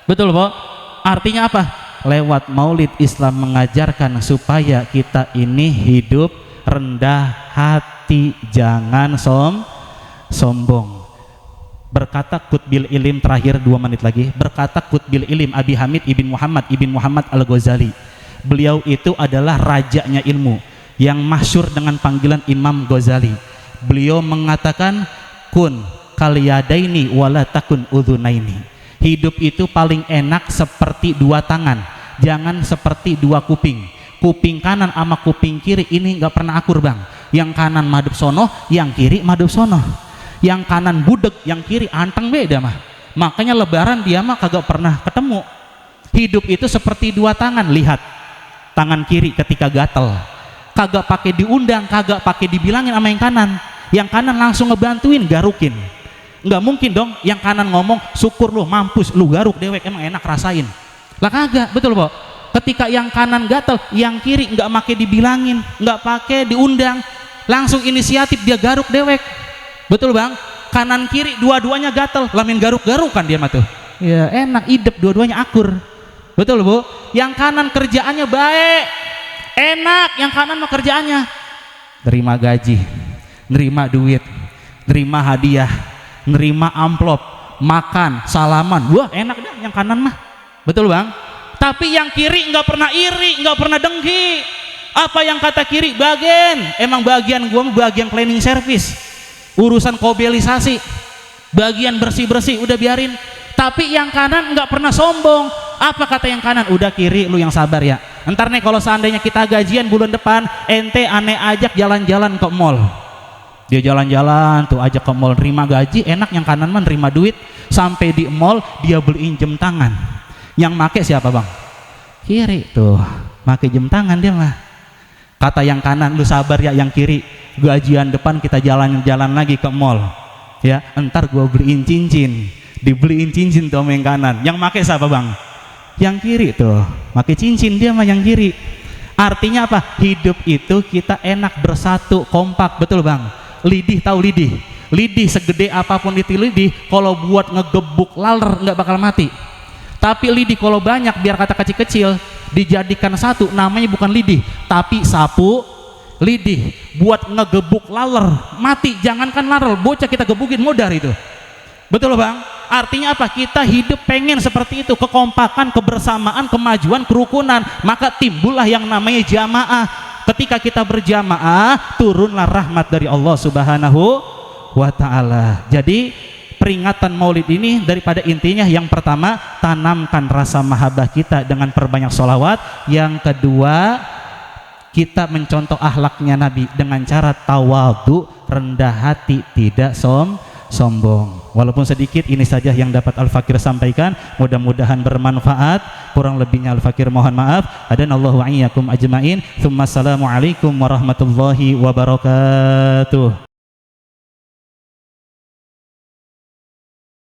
Betul, Pak? Artinya apa? Lewat maulid Islam mengajarkan supaya kita ini hidup rendah hati, jangan sombong. Berkata Qutbil Ilim, terakhir 2 menit lagi, berkata Qutbil Ilim Abi Hamid ibn Muhammad Al-Ghazali, beliau itu adalah rajanya ilmu yang masyhur dengan panggilan Imam Ghazali. Beliau mengatakan, kun kaliyadaini wala takun udhunaini. Hidup itu paling enak seperti 2 tangan, jangan seperti 2 kuping. Kuping kanan sama kuping kiri ini nggak pernah akur, Bang. Yang kanan madep sono, yang kiri madep sono. Yang kanan budeg, yang kiri anteng, beda mah. Makanya lebaran dia mah kagak pernah ketemu. Hidup itu seperti 2 tangan. Lihat tangan kiri ketika gatel, kagak pakai diundang, kagak pakai dibilangin sama yang kanan. Yang kanan langsung ngebantuin, garukin. Nggak mungkin dong yang kanan ngomong, syukur lu, mampus lu, garuk dewek, emang enak rasain. Lah kagak, betul, Pak? Ketika yang kanan gatel, yang kiri nggak pakai dibilangin, nggak pakai diundang, langsung inisiatif dia garuk dewek. Betul, Bang? Kanan kiri dua-duanya gatel, lamin garuk-garukan dia mah tuh. Ya enak, idep, dua-duanya akur. Betul, Bu? Yang kanan kerjaannya baik, enak. Yang kanan mah kerjaannya nerima gaji, nerima duit, nerima hadiah, nerima amplop, makan, salaman. Wah, enak dah yang kanan mah. Betul, Bang? Tapi yang kiri nggak pernah iri, nggak pernah dengki. Apa yang kata kiri? Emang bagian gua mah bagian cleaning service. Urusan kobelisasi, bagian bersih-bersih udah biarin. Tapi yang kanan nggak pernah sombong. Apa kata yang kanan? Udah kiri, lu yang sabar ya. Ntar nih kalau seandainya kita gajian bulan depan, ente aneh ajak jalan-jalan ke mall. Dia jalan-jalan tuh, ajak ke mall, nerima gaji, enak. Yang kanan mah nerima duit, sampai di mall dia beliin jam tangan. Yang make siapa, Bang? Kiri tuh, make jam tangan dia mah. Kata yang kanan, lu sabar ya. Yang kiri, gajian depan kita jalan-jalan lagi ke mall ya, entar gua beliin cincin. Dibeliin cincin tuh sama yang kanan. Yang make siapa, Bang? Yang kiri tuh, make cincin dia mah yang kiri. Artinya apa? Hidup itu kita enak bersatu, kompak. Betul, Bang? Lidih, tahu lidih? Lidih segede apapun itu lidih, kalau buat ngegebuk laler nggak bakal mati. Tapi lidih kalau banyak, biar kata kecil-kecil, dijadikan satu, namanya bukan lidih, tapi sapu lidih. Buat ngegebuk laler, mati. Jangankan laler, bocah kita gebukin modar itu. Betul, Bang? Artinya apa? Kita hidup pengen seperti itu, kekompakan, kebersamaan, kemajuan, kerukunan. Maka timbullah yang namanya jamaah. Ketika kita berjamaah, turunlah rahmat dari Allah Subhanahu wa ta'ala. Jadi peringatan maulid ini daripada intinya, yang pertama, tanamkan rasa mahabbah kita dengan perbanyak sholawat. Yang kedua, kita mencontoh akhlaknya Nabi dengan cara tawadhu, rendah hati, tidak sombong. Walaupun sedikit, ini saja yang dapat Al-Fakir sampaikan. Mudah-mudahan bermanfaat. Kurang lebihnya Al-Fakir mohon maaf. Adanallahu wa iyyakum ajmain. Tsumma assalamualaikum warahmatullahi wabarakatuh.